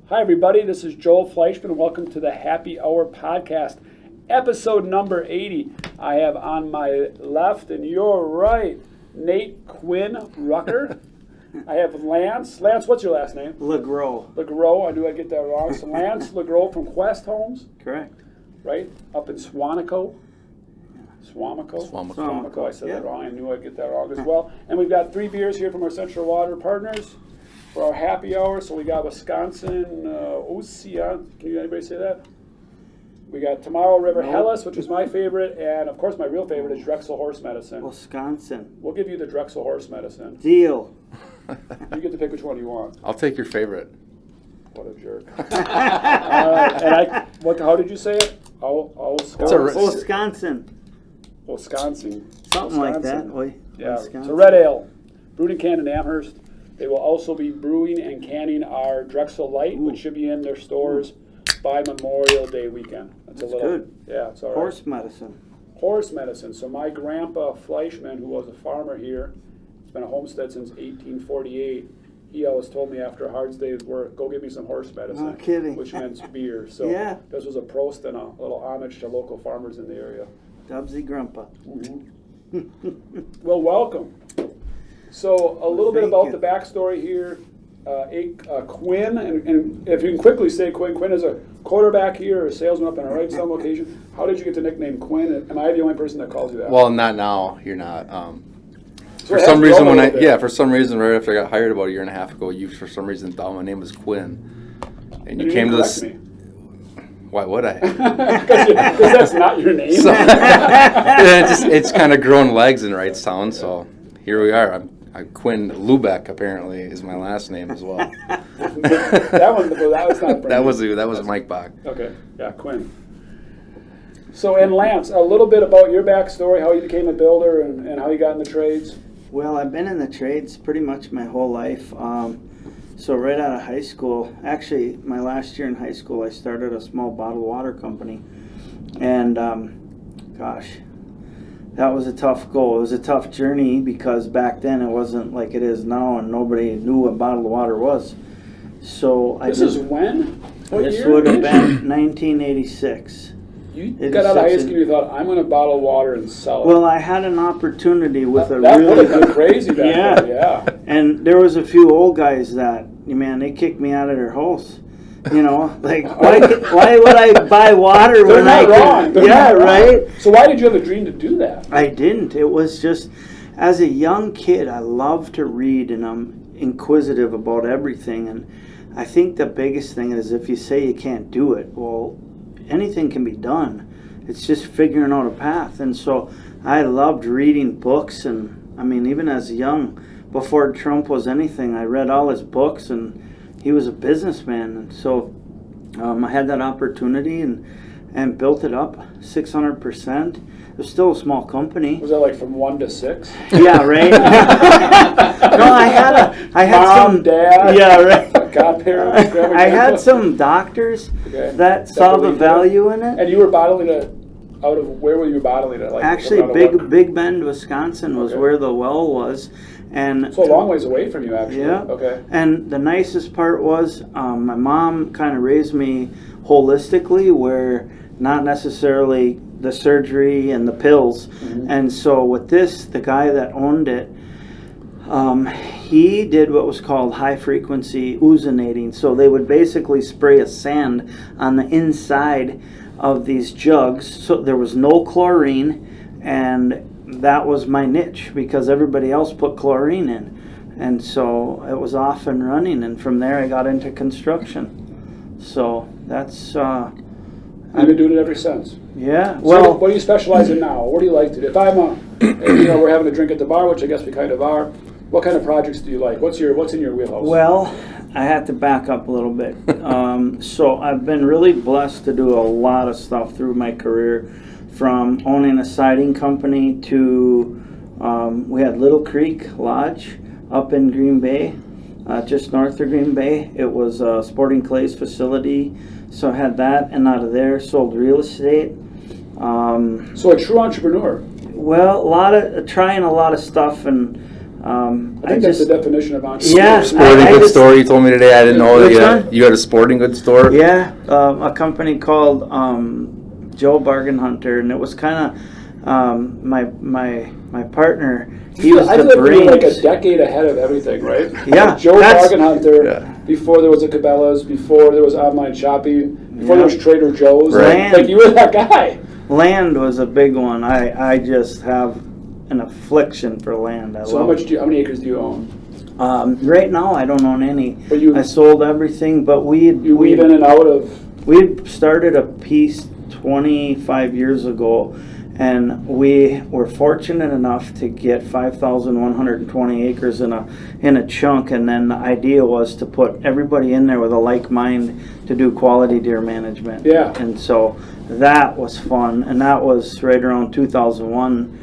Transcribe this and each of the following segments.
Hi, everybody. This is Joel Fleischman. Welcome to the Happy Hour Podcast, episode number 80. I have on my left and your right, Nate Rucker. I have Lance. Lance, what's your last name? LeGros. LeGros. I knew I'd get that wrong. So Lance LeGros from Quest Homz. Correct. Right? Up in Swamico. Swamico. I said that wrong. I knew I'd get that wrong as well. And we've got 3 beers here from our Central Water partners for our happy hour. So we got Wisconsin Ocean. Can anybody say that? We got Tomorrow River Hellas, which is my favorite, and of course my real favorite is Drexel Horse Medicine. Wisconsin. We'll give you the Drexel Horse Medicine. Deal. You get to pick which one you want. I'll take your favorite. What a jerk. How did you say it? Wisconsin. Something like that. Yeah. Wisconsin. So Red Ale, brewed and canned in Amherst. They will also be brewing and canning our Drexel Light, which should be in their stores by Memorial Day weekend. That's good. Yeah, it's all right. Horse medicine. So my grandpa Fleischman, who was a farmer here, it's been a homestead since 1848. He always told me after a hard day's work, go get me some horse medicine. No kidding. Which meant beer. So this was a prost and a little homage to local farmers in the area. Dubsy Grandpa. Mm-hmm. Well, welcome. So a little bit about the backstory here. Quinn, and if you can quickly say Quinn is a quarterback here, or a salesman up in a Wrightstown location. How did you get the nickname Quinn? Am I the only person that calls you that? Well, not now. You're not. So for some reason, for some reason, right after I got hired about a year and a half ago, you for some reason thought my name was Quinn, and you came to this. Me. Why would I? Because that's not your name. So, it's kind of grown legs in Wrightstown, so here we are. I'm Quinn Lubeck, apparently, is my last name as well. that was not that was Mike Bach. Okay, yeah, Quinn. So, and Lance, a little bit about your backstory, how you became a builder and how you got in the trades. Well, I've been in the trades pretty much my whole life. So right out of high school, actually my last year in high school, I started a small bottled water company. And that was a tough goal. It was a tough journey because back then it wasn't like it is now, and nobody knew what bottled water was. So this is when? What this year? Would have been 1986. You got out of high school and you thought, I'm going to bottle water and sell it. Well, I had an opportunity with that would have been crazy back then. Yeah. And there was a few old guys that, man, they kicked me out of their house. You know, like, why would I buy water when I could? Yeah, right? So why did you have a dream to do that? I didn't. It was just, as a young kid, I love to read, and I'm inquisitive about everything. And I think the biggest thing is if you say you can't do it, well, anything can be done. It's just figuring out a path. And so I loved reading books, and I mean, even as young, before Trump was anything, I read all his books, and he was a businessman, and so I had that opportunity and built it up 600%. It was still a small company. Was that like from 1 to 6? Yeah, right. No, I had Mom, some dad. Yeah, right. Godparents. I had some doctors that saw the value in it. And you were bottling it out of, where were you bottling it? Like, actually, Big Bend, Wisconsin was where the well was. And so a long ways away from you, actually. Yeah. Okay. And the nicest part was my mom kind of raised me holistically, where not necessarily the surgery and the pills. Mm-hmm. And so with this, the guy that owned it, he did what was called high frequency ozonating. So they would basically spray a sand on the inside of these jugs. So there was no chlorine, and that was my niche because everybody else put chlorine in. And so it was off and running, and from there I got into construction. So that's... You've been doing it ever since? Yeah. So well, what do you specialize in now? What do you like to do? If I'm we're having a drink at the bar, which I guess we kind of are, what kind of projects do you like? What's in your wheelhouse? Well, I had to back up a little bit. So I've been really blessed to do a lot of stuff through my career, from owning a siding company to we had Little Creek Lodge up in Green Bay, just north of Green Bay. It was a sporting clays facility, so I had that, and out of there sold real estate. So a true entrepreneur. Well, trying a lot of stuff, and I think that's the definition of entrepreneurship. Yeah, Sporting goods store. You told me today. I didn't know Which that one? you had a sporting goods store. Yeah, a company called Joe Bargain Hunter, and it was kind of my partner. He was I the feel like we were like brains. a decade ahead of everything, right? Yeah, Like Joe that's- Bargain Hunter, Yeah. before there was a Cabela's, before there was online shopping, before there was Trader Joe's. Right. Like you were that guy. Land was a big one. I just have an affliction for land. I So how love. how many acres do you own? Right now, I don't own any. But you I sold everything, but you weave in and out of. we started a piece 25 years ago, and we were fortunate enough to get 5,120 acres in a chunk, and then the idea was to put everybody in there with a like mind to do quality deer management. Yeah. And so that was fun, and that was right around 2001,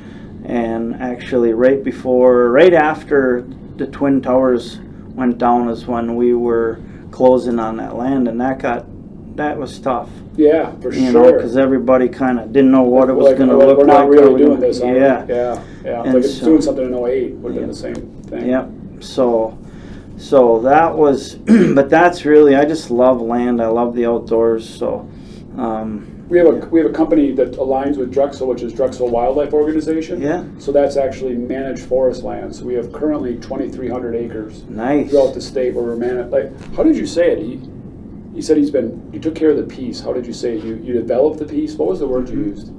and actually right after the Twin Towers went down is when we were closing on that land, and that was tough. Yeah, for You know, sure. because everybody kind of didn't know what it was Like, going to like, look we're like. not Are really we doing gonna- this. Are we? Yeah. Yeah. And Like so- doing something in 08 would have been Yep. the same thing. Yep. So that was, but that's really, I just love land. I love the outdoors. So, We have a company that aligns with Drexel, which is Drexel Wildlife Organization. yeah, So that's actually managed forest land. So we have currently 2,300 acres nice. throughout the state where we're managed. Like, how did you say it? He said you took care of the piece. How did you say it? You developed the piece? What was the word you used?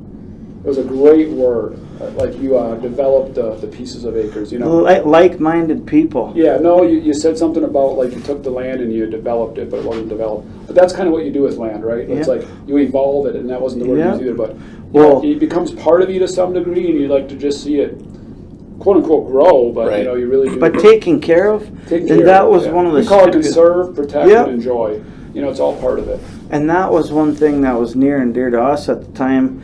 It was a great word. Like you developed the pieces of acres, you know? Like-minded people. Yeah, no, you said something about like you took the land and you developed it, but it wasn't developed. But that's kind of what you do with land, right? It's Yeah. like you evolve it, and that wasn't the word Yeah. you used either, but Well- it becomes part of you to some degree, and you like to just see it, quote unquote, grow, but Right. you really do. But taken care of, Taken and care that of, was yeah. one of the We call it stipu- conserve, protect, Yep. and enjoy. You know, it's all part of it. And that was one thing that was near and dear to us at the time.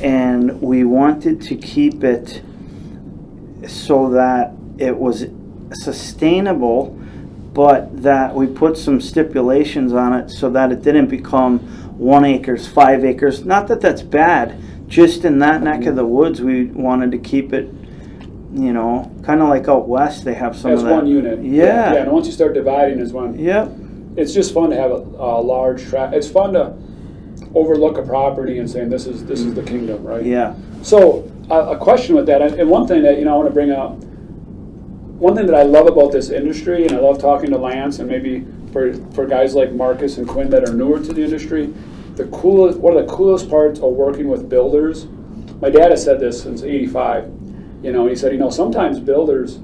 And we wanted to keep it so that it was sustainable, but that we put some stipulations on it so that it didn't become 1 acre, 5 acres. Not that that's bad, just in that neck of the woods, we wanted to keep it, you know, kind of like out west, they have some As of that. one unit. Yeah. Yeah, and once you start dividing as one, Yep. it's just fun to have a large tract. It's fun to overlook a property and saying this is the kingdom, right? Yeah. So a question with that, and one thing that I want to bring up, one thing that I love about this industry, and I love talking to Lance, and maybe for guys like Marcus and Quinn that are newer to the industry, one of the coolest parts of working with builders. My dad has said this since '85. He said, sometimes builders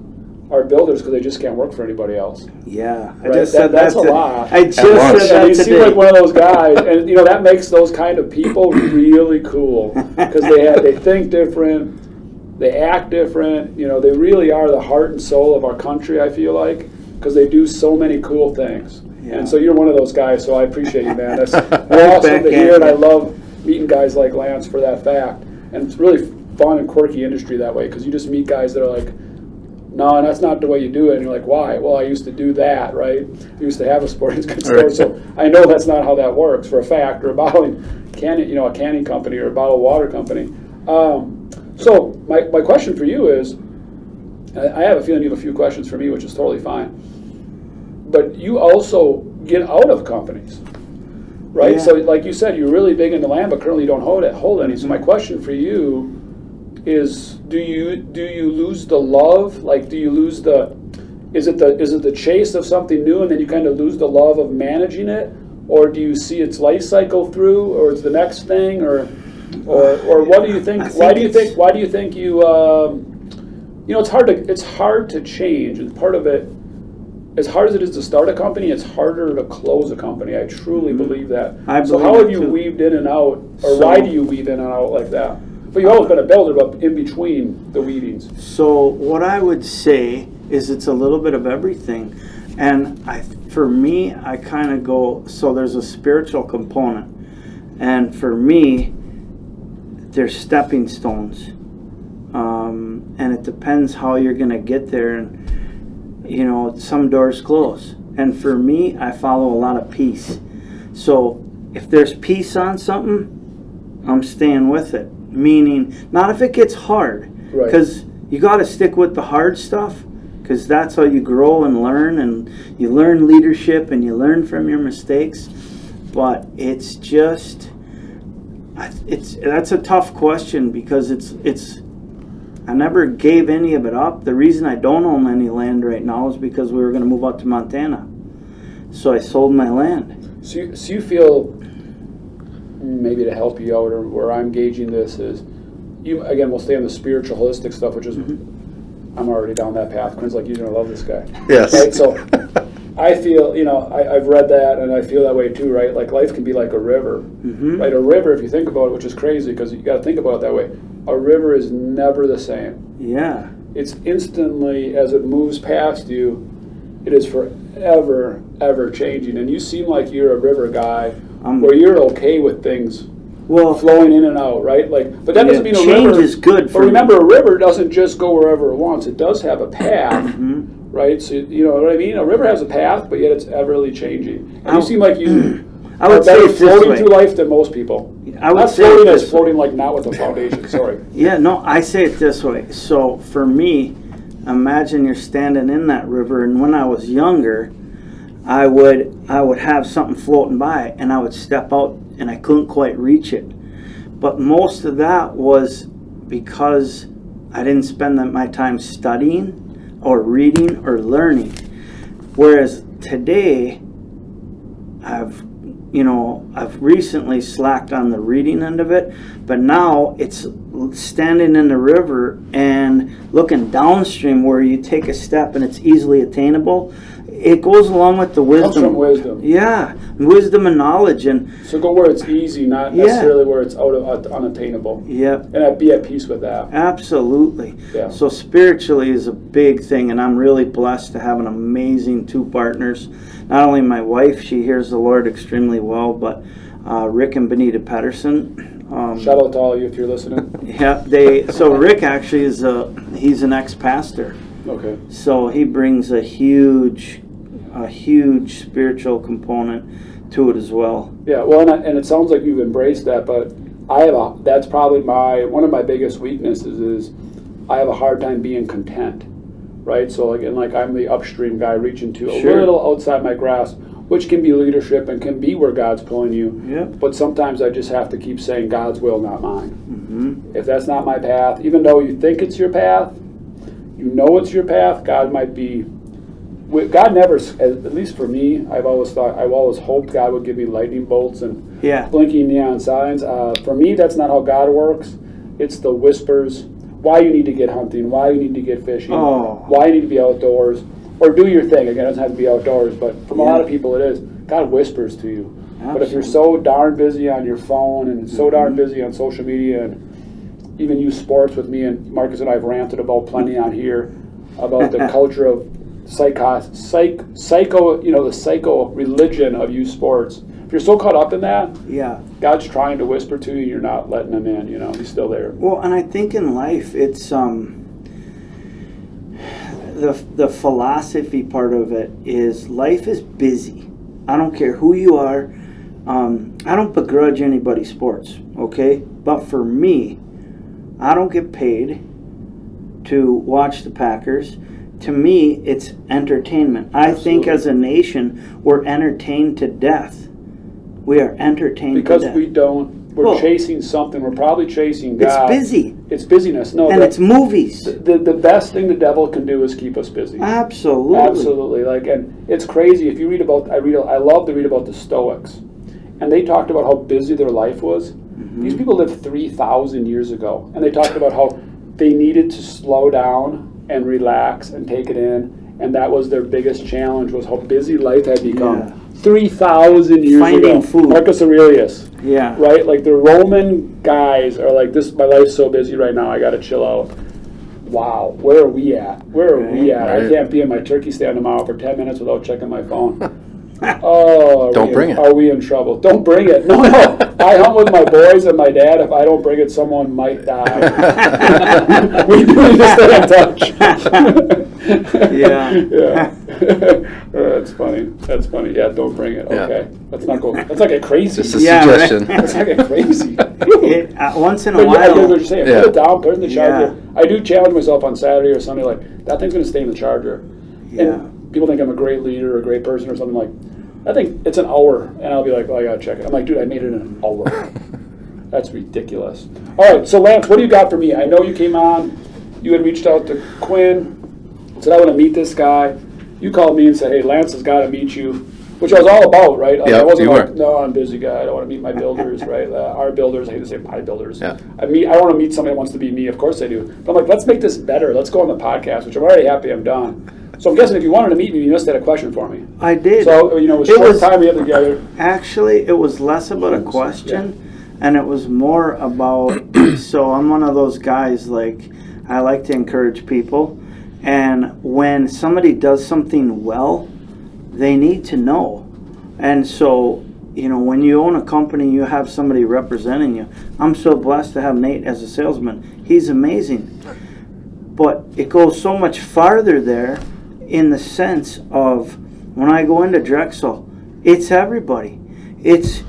are builders because they just can't work for anybody else. Yeah. I Right, just said that's that a lot. I just once. said And that you seem today. like one of those guys, and that makes those kind of people really cool because they think different, they act different. They really are the heart and soul of our country. I feel like because they do so many cool things, Yeah. and so you're one of those guys. So I appreciate you, man. That's Thanks, awesome to Ben. hear, and I love meeting guys like Lance for that fact. And it's really fun and quirky industry that way because you just meet guys that are like, no, that's not the way you do it. And you're like, why? Well, I used to do that, right? I used to have a sporting goods store, so I know that's not how that works for a fact. Or a bottling canning, a canning company or a bottled water company. So my question for you is, I have a feeling you have a few questions for me, which is totally fine. But you also get out of companies, right? Yeah. So like you said, you're really big into land, but currently you don't hold any. So my question for you is, do you lose the love? Like, do you lose is it the chase of something new and then you kind of lose the love of managing it? Or do you see its life cycle through, or it's the next thing, or what do you think? Why do you think it's hard to change, and part of it, as hard as it is to start a company, it's harder to close a company. I truly believe that. I So believe how have it you too. weaved in and out, or So- why do you weave in and out like that? But you've always been a builder, but in between the weavings. So what I would say is it's a little bit of everything. And for me, I kind of go, so there's a spiritual component. And for me, there's stepping stones. And it depends how you're going to get there. And, some doors close. And for me, I follow a lot of peace. So if there's peace on something, I'm staying with it. Meaning, not if it gets hard. Right. Because, you got to stick with the hard stuff, because that's how you grow and learn, and you learn leadership and you learn from your mistakes. But it's just, that's a tough question, because it's I never gave any of it up. The reason I don't own any land right now is because we were going to move out to Montana. So I sold my land. So you feel, maybe to help you out, or where I'm gauging this is, you, again, we'll stay on the spiritual, holistic stuff, which is, I'm already down that path. Quinn's like, you're going to love this guy. Yes. Right? So I feel, I've read that, and I feel that way too, right? Like, life can be like a river, right? A river, if you think about it, which is crazy, because you got to think about it that way. A river is never the same. Yeah. It's instantly, as it moves past you, it is forever, ever changing. And you seem like you're a river guy, where you're okay with things flowing in and out, right? Like, but that doesn't mean a river. Change is good for But remember, a river doesn't just go wherever it wants. It does have a path, right? So you know what I mean? A river has a path, but yet it's everly changing. And you seem like you I would say it's this floating way. through life than most people. I would not say floating it as this floating, like not with a foundation. Sorry. Yeah, no, I say it this way. So for me, imagine you're standing in that river, and when I was younger, I would have something floating by, and I would step out, and I couldn't quite reach it. But most of that was because I didn't spend my time studying or reading or learning. Whereas today, I've recently slacked on the reading end of it, but now it's standing in the river and looking downstream where you take a step and it's easily attainable. It goes along with the wisdom. Comes from wisdom. Yeah, wisdom and knowledge. And so go where it's easy, not necessarily where it's out of unattainable. Yep. And I'd be at peace with that. Absolutely. Yeah. So spiritually is a big thing, and I'm really blessed to have an amazing two partners. Not only my wife, she hears the Lord extremely well, but Rick and Benita Pedersen. Shout out to all of you if you're listening. Yeah, so Rick actually he's an ex-pastor. Okay. So he brings a huge spiritual component to it as well. Yeah, well, and it sounds like you've embraced that, but that's probably one of my biggest weaknesses is I have a hard time being content, right? So again, like I'm the upstream guy reaching to a little outside my grasp, which can be leadership and can be where God's pulling you. Yep. But sometimes I just have to keep saying God's will, not mine. If that's not my path, even though you think it's your path, you know it's your path, God never, at least for me, I've always hoped God would give me lightning bolts and blinking neon signs. For me, that's not how God works. It's the whispers, why you need to get hunting, why you need to get fishing, why you need to be outdoors, or do your thing. Again, it doesn't have to be outdoors, but from a lot of people it is. God whispers to you. Absolutely. But if you're so darn busy on your phone and so darn busy on social media, and even use sports with me, and Marcus and I have ranted about plenty on here about the culture of the psycho religion of youth sports. If you're so caught up in that, God's trying to whisper to you, you're not letting him in, he's still there. Well, and I think in life, it's the philosophy part of it is life is busy. I don't care who you are. I don't begrudge anybody's sports, okay? But for me, I don't get paid to watch the Packers. To me, it's entertainment. I think as a nation, we're entertained to death. We are entertained to death. We're chasing something. We're probably chasing God. It's busy. It's busyness. No, and it's movies. The best thing the devil can do is keep us busy. Absolutely. Absolutely. And it's crazy. If you read about, I love to read about the Stoics. And they talked about how busy their life was. These people lived 3,000 years ago. And they talked about how they needed to slow down and relax and take it in. And that was their biggest challenge, was how busy life had become. 3,000 years Finding ago. food. Marcus Aurelius. Yeah. Right? Like the Roman guys are like, my life's so busy right now, I got to chill out. Wow. Where are we at? Right. I can't be in my turkey stand tomorrow for 10 minutes without checking my phone. Are we in trouble? Don't bring it. No. I hunt with my boys and my dad. If I don't bring it, someone might die. We do need to stay in touch. Yeah. That's funny. Yeah, don't bring it. Okay. Let's not go. That's like a crazy. Just a suggestion. That's like a crazy. Once in a But yeah, I get what while. you're saying. Yeah. Put it down, put it in the charger. Yeah. I do challenge myself on Saturday or Sunday, like, that thing's going to stay in the charger. Yeah. And people think I'm a great leader or a great person or something like, I think it's an hour, and I'll be like, oh, I got to check it. I'm like, dude, I made it in an hour. That's ridiculous. All right, so Lance, what do you got for me? I know you came on, you had reached out to Quinn, said, I want to meet this guy. You called me and said, hey, Lance has got to meet you, which I was all about, right? Like, Yep, I wasn't you like, were. no, I'm a busy guy. I don't want to meet my builders, right? Our builders, I hate to say my builders. Yeah. I want to meet somebody that wants to be me. Of course I do. But I'm like, let's make this better. Let's go on the podcast, which I'm already happy I'm done. So I'm guessing if you wanted to meet me, you must have had a question for me. I did. So, it was short time we had together. Actually, it was less about a question, and it was more about, so I'm one of those guys, like, I like to encourage people, and when somebody does something well, they need to know. And so, when you own a company, you have somebody representing you. I'm so blessed to have Nate as a salesman. He's amazing. But it goes so much farther there in the sense of when I go into Drexel, it's everybody. It's,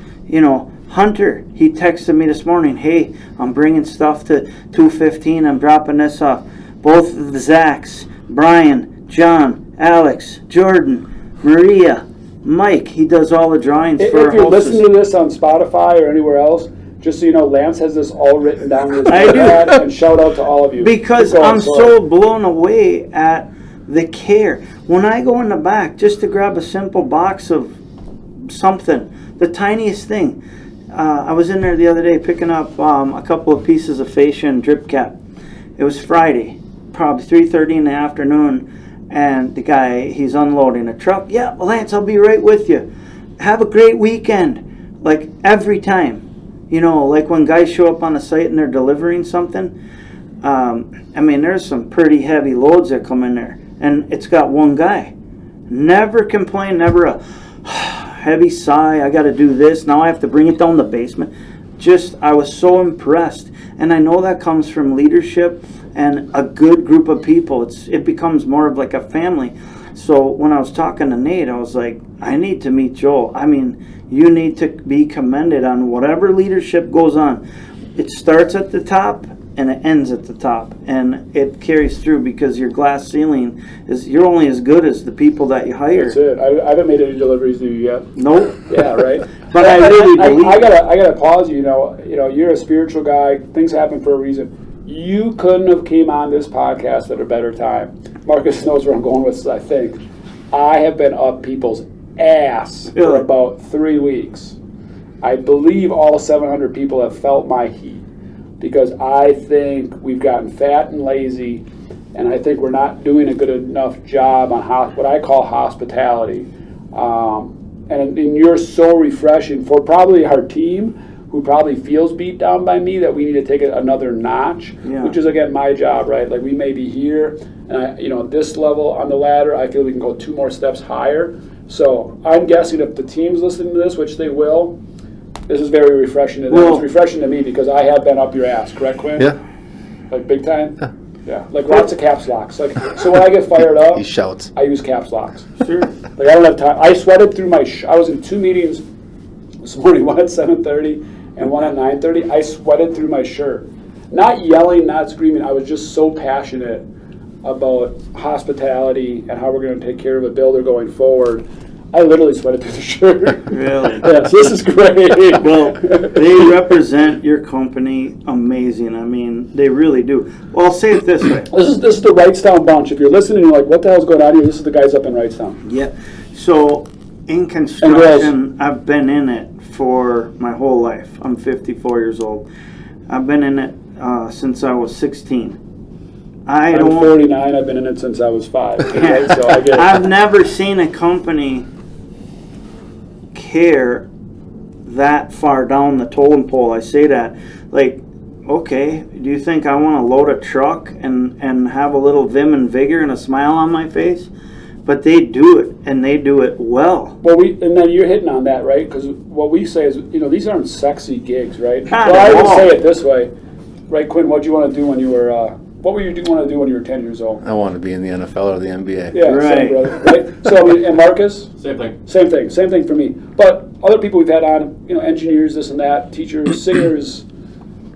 Hunter, he texted me this morning, hey, I'm bringing stuff to 215, I'm dropping this off. Both of the Zachs, Brian, John, Alex, Jordan, Maria, Mike, he does all the drawings for If you're hostess. listening to this on Spotify or anywhere else, just so you know, Lance has this all written down in his I do. notepad, and shout out to all of you. Because Keep going, I'm sorry. so blown away at the care. When I go in the back just to grab a simple box of something, the tiniest thing. I was in there the other day picking up a couple of pieces of fascia and drip cap. It was Friday, probably 3:30 in the afternoon, and the guy, he's unloading a truck. Yeah, Lance, I'll be right with you. Have a great weekend. Like every time. Like when guys show up on the site and they're delivering something. There's some pretty heavy loads that come in there, and it's got one guy. Never complain, never a heavy sigh, I got to do this, now I have to bring it down the basement. I was so impressed, and I know that comes from leadership and a good group of people. It becomes more of like a family. So when I was talking to Nate, I was like, I need to meet Joel. You need to be commended on whatever leadership goes on. It starts at the top and it ends at the top, and it carries through because your glass ceiling you're only as good as the people that you hire. That's it. I haven't made any deliveries to you yet. Nope. Yeah, right. But I really believe I gotta pause you. You're a spiritual guy. Things happen for a reason. You couldn't have came on this podcast at a better time. Marcus knows where I'm going with this, I think. I have been up people's ass for Really? about 3 weeks. I believe all 700 people have felt my heat because I think we've gotten fat and lazy, and I think we're not doing a good enough job on what I call hospitality. And you're so refreshing for probably our team, who probably feels beat down by me, that we need to take it another notch, which is, again, my job, right? Like, we may be here, and this level on the ladder, I feel we can go 2 more steps higher. So I'm guessing if the team's listening to this, which they will, this is very refreshing to them. Well, it's refreshing to me because I have been up your ass, correct, Quinn? Yeah. Like, big time? Yeah. Like, lots of caps locks. Like, so when I get fired up, He shouts. I use caps locks. Sure. Like, I don't have time. I sweated through I was in 2 meetings this morning, one at 7:30 and one at 9:30. I sweated through my shirt. Not yelling, not screaming. I was just so passionate about hospitality and how we're going to take care of a builder going forward. I literally sweated through the shirt. Really? Yes, this is great. Well, they represent your company amazing. They really do. Well, I'll say it this way. This is the Wrightstown bunch. If you're listening, you're like, what the hell's going on here? This is the guys up in Wrightstown. Yeah. So, in construction, I've been in it for my whole life. I'm 54 years old. I've been in it since I was 16. I'm 49. I've been in it since I was 5. Okay? So I get it. I've never seen a company care that far down the totem pole. I say that. Like, okay, do you think I want to load a truck and have a little vim and vigor and a smile on my face? But they do it, and they do it well. Well, and then you're hitting on that, right? Because what we say is, these aren't sexy gigs, right? Not Well, I at would all. say it this way, right, Quinn? What did you want to do when you were? What were you want to do when you were 10 years old? I want to be in the NFL or the NBA. Yeah, Right. same, brother. Right? So, and Marcus? Same thing. Same thing for me. But other people we've had on, engineers, this and that, teachers, singers,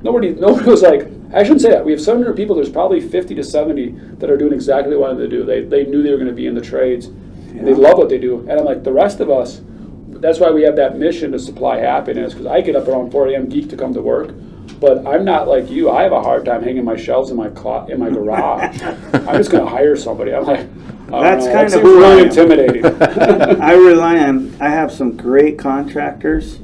nobody was like, I shouldn't say that. We have 700 people. There's probably 50 to 70 that are doing exactly what they do. They knew they were going to be in the trades, and they love what they do. And I'm like, the rest of us, that's why we have that mission to supply happiness, because I get up around 4 a.m. geek to come to work, but I'm not like you. I have a hard time hanging my shelves in my garage. I'm just going to hire somebody. I'm like, That's know, kind that of seems who I really am. intimidating. I have some great contractors.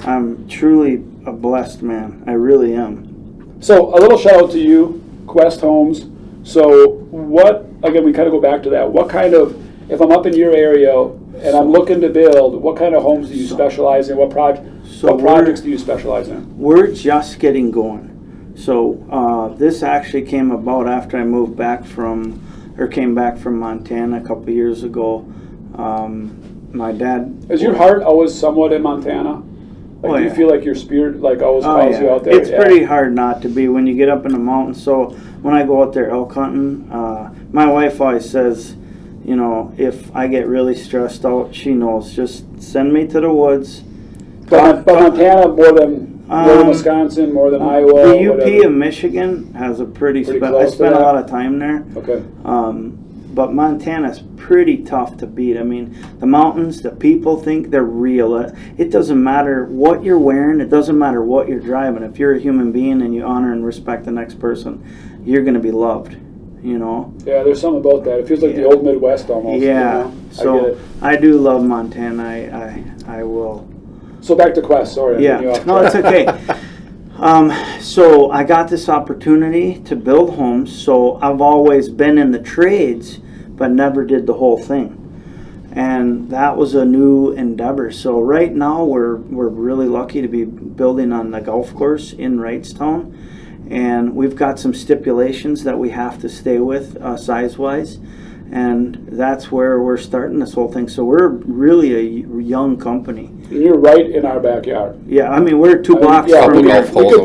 I'm truly a blessed man. I really am. So a little shout out to you, Quest Homes. So what, again, we kind of go back to that. What kind of, if I'm up in your area and I'm looking to build, what kind of homes do you specialize in? What projects do you specialize in? We're just getting going. So this actually came about after I came back from Montana a couple years ago. My dad... Is your heart always somewhat in Montana? Like, do you feel like your spirit always calls you out there? It's pretty hard not to be when you get up in the mountains. So when I go out there elk hunting, my wife always says, you know, if I get really stressed out, she knows, just send me to the woods. But Montana more than Wisconsin, more than Iowa. The UP whatever. of Michigan has a pretty I close to spent a that? lot of time there. Okay. But Montana's pretty tough to beat. I mean, the mountains, the people think they're real. It doesn't matter what you're wearing. It doesn't matter what you're driving. If you're a human being and you honor and respect the next person, you're going to be loved, you know? Yeah, there's something about that. It feels like the old Midwest almost. Yeah. You know? So I do love Montana. I will. So back to Quest, sorry. Yeah. No, it's okay. So I got this opportunity to build homes. So I've always been in the trades, but never did the whole thing. And that was a new endeavor. So right now we're really lucky to be building on the golf course in Wrightstown. And we've got some stipulations that we have to stay with size-wise. And that's where we're starting this whole thing. So we're really a young company. And you're right in our backyard. Yeah, I mean, we're 2 blocks yeah, from here.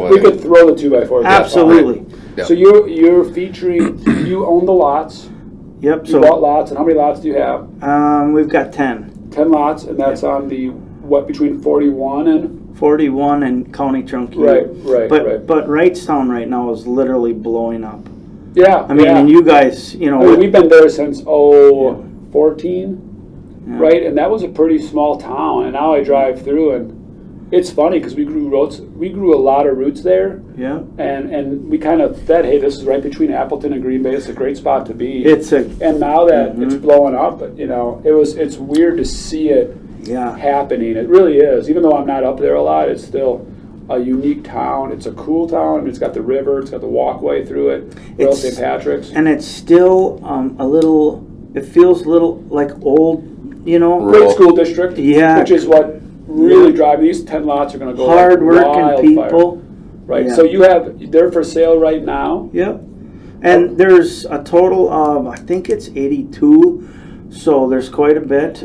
we could throw the 2x4s. Absolutely. Yep. So you're featuring, you own the lots. Yep. You bought lots, and how many lots do you have? We've got 10. 10 lots, and that's on the, between 41 and? 41 and County Trunk. Right. But Wrightstown right now is literally blowing up. Yeah. I mean, and you guys, you know. I mean, we've been there since 14, right? And that was a pretty small town. And now I drive through, and it's funny because we grew a lot of roots there. Yeah. And we kind of said, hey, this is right between Appleton and Green Bay. It's a great spot to be. And now that it's blowing up, you know, it's weird to see it happening. It really is. Even though I'm not up there a lot, it's still a unique town. It's a cool town. I mean, it's got the river. It's got the walkway through it. Royal St. Patrick's. And it's still it feels a little like old, you know. Great school district. Yeah. Which is what really drive. These 10 lots are going to go hard-working people. Right. Yeah. So they're for sale right now. Yep. And there's a total of, I think it's 82. So there's quite a bit.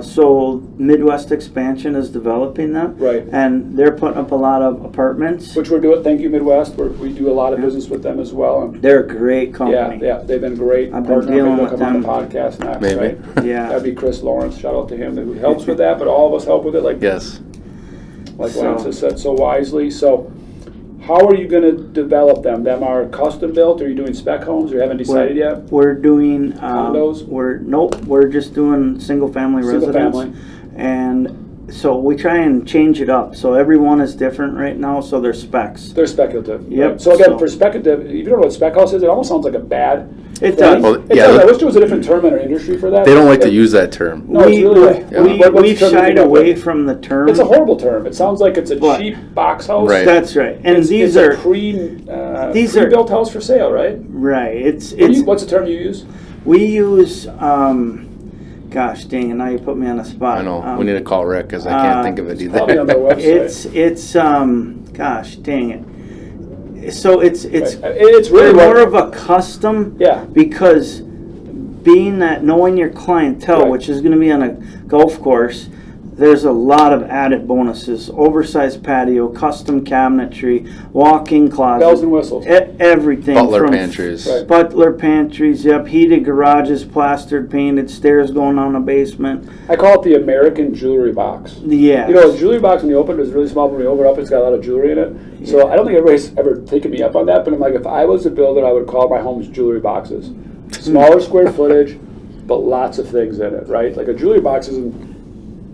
So Midwest Expansion is developing them. Right. And they're putting up a lot of apartments. Which we're doing. Thank you, Midwest. We do a lot of business with them as well. And they're a great company. Yeah. They've been great. I've been dealing with them. them. On the podcast next, Maybe. right? Yeah. That'd be Chris Lawrence. Shout out to him who helps with that, but all of us help with it. Yes. Like Lance has said so wisely. So how are you going to develop them? Them are custom built? Are you doing spec homes? Or you haven't decided yet? We're doing condos. We're just doing single family residence. And so we try and change it up. So every one is different right now. So they're specs. They're speculative. Yep. Right? So again, for speculative, if you don't know what spec house is, it almost sounds like a bad. It does. Well, It does. I wish there was a different term in our industry for that. They don't like to use that term. No, it's really we've shied away from the term. It's a horrible term. It sounds like it's a cheap box house. Right. That's right. And these are pre-built house for sale, right? Right. What's the term you use? We use. Gosh dang it! Now you put me on the spot. I know. We need to call Rick because I can't think of it either. Probably on their website. It's gosh dang it. So it's really more of a custom. Yeah. Because being that knowing your clientele, which is going to be on a golf course, there's a lot of added bonuses. Oversized patio, custom cabinetry, walk-in closet. Bells and whistles. Everything. Butler from pantries. Right. Butler pantries, yep. Heated garages, plastered, painted, stairs going on the basement. I call it the American jewelry box. Yeah. You know, a jewelry box when you open it is really small, but when you open it up, it's got a lot of jewelry in it. So I don't think everybody's ever taken me up on that, but I'm like, if I was a builder, I would call my homes jewelry boxes. Smaller square footage, but lots of things in it, right? Like a jewelry box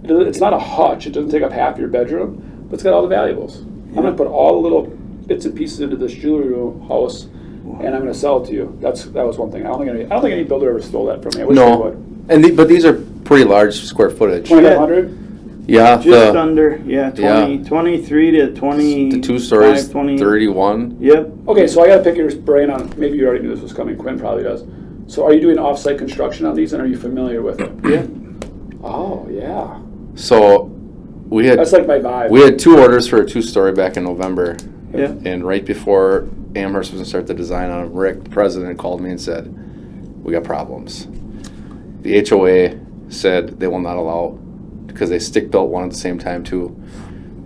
it's not a hutch. It doesn't take up half your bedroom, but it's got all the valuables. I'm going to put all the little bits and pieces into this jewelry room house, and I'm going to sell it to you. That was one thing. I don't think any builder ever stole that from me. I wish they would. But these are pretty large square footage. 2,500? Yeah, Just under, 23 to 20. the 2 stories, 20. 31. Yep. Okay, so I got to pick your brain on, maybe you already knew this was coming, Quinn probably does. So are you doing off-site construction on these, and are you familiar with it? Yeah. Oh, yeah. So That's like my vibe. we had 2 orders for a 2-story back in November. Yeah. And right before Amherst was going to start the design on it, Rick, the president, called me and said, we got problems. The HOA said they will not allow, because they stick-built one at the same time too,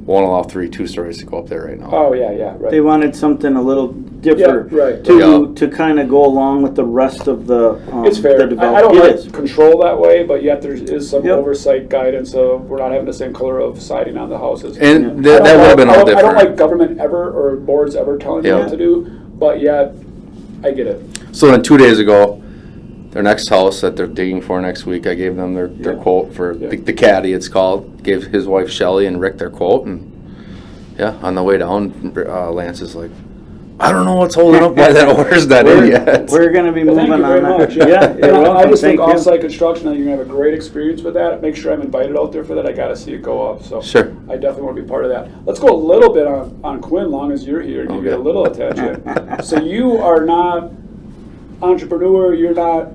won't allow 3 2-stories to go up there right now. Oh, yeah, right. They wanted something a little different right. to kind of go along with the rest of the It's fair. the I development. don't It like is. control that way, but yet there is some Yep. oversight guidance of we're not having the same color of siding on the houses. And Yeah. that would have been all I different. don't like government ever or boards ever telling me Yeah. what to do, but yet I get it. So then 2 days ago, their next house that they're digging for next week, I gave them their quote for the caddy, it's called. Gave his wife Shelly and Rick their quote, and on the way down, Lance is like, I don't know what's holding up why that order's not in yet. We're going to be Well, moving thank you very on much. that. Yeah, And you're welcome. I just think Thank you. off-site construction, you're gonna have a great experience with that. Make sure I'm invited out there for that. I gotta see it go up. So Sure. I definitely want to be part of that. Let's go a little bit on Quinn, long as you're here and you Okay. get a little attention. So you are not entrepreneur. You're not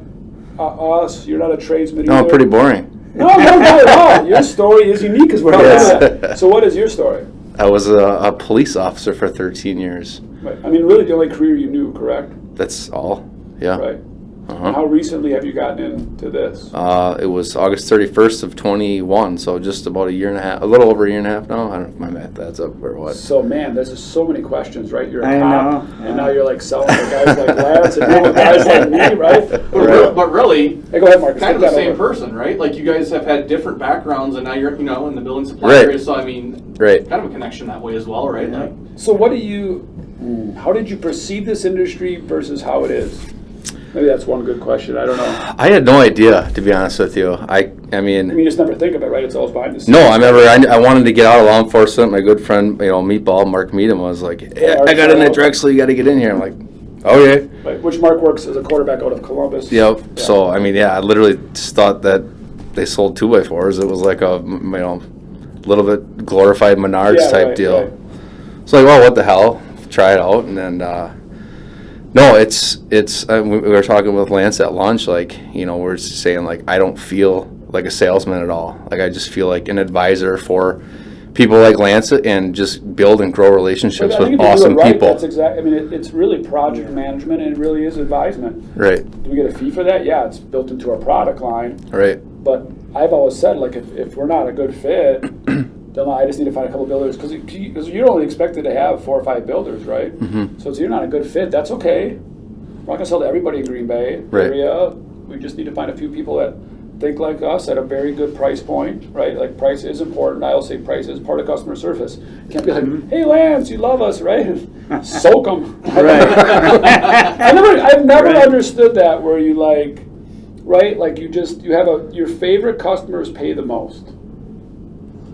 us. You're not a tradesman. No, either. pretty boring. No, not at all. Your story is unique, is what I'm Yes. getting at. So what is your story? I was a police officer for 13 years. Right. I mean, really, the only career you knew, correct? That's all. Yeah. Right. And Uh-huh. how recently have you gotten into this? It was August 31st of 21, so just about a year and a half, a little over a year and a half now. I don't know if my math adds up or what. So, man, there's just so many questions, right? You're a I cop, know. and now you're like selling to guys like Lance and dealing with guys like me, right? But really, Hey, go ahead, Marcus. kind of take the that same over. person, right? Like you guys have had different backgrounds, and now you're, in the building supply Right. area. So I mean, Right. kind of a connection that way as well, right? Yeah. Like, So, how did you perceive this industry versus how it is? Maybe that's one good question. I don't know. I had no idea, to be honest with you. I I mean, mean, you just never think of it, right? It's always behind the scenes. no, I wanted to get out of law enforcement. My good friend, Meatball, Mark Meadham, was like, Yeah, I got in at Drexel, you got to get in here. I'm like, okay. Right, which Mark works as a quarterback out of Columbus. Yep. Yeah. So, I mean, I literally just thought that they sold 2x4s. It was like a, little bit glorified Menards Yeah, type right, deal. right. So like, well, what the hell? Try it out, and then no, it's. We were talking with Lance at lunch, like we're just saying like I don't feel like a salesman at all. Like I just feel like an advisor for people like Lance and just build and grow relationships But I think with if you do it awesome right, people. That's exactly. I mean, it's really project management, and it really is advisement. Right. Do we get a fee for that? Yeah, it's built into our product line. Right. But I've always said, like, if we're not a good fit, then I just need to find a couple builders because you're only expected to have 4 or 5 builders, right? Mm-hmm. So if you're not a good fit, that's okay. We're not gonna sell to everybody in Green Bay Right. area. We just need to find a few people that think like us at a very good price point, right? Like price is important. I also say price is part of customer service. You can't be like, hey Lance, you love us, right? Soak them. Right. I've never Right. understood that where you like, right? Like you have your favorite customers pay the most.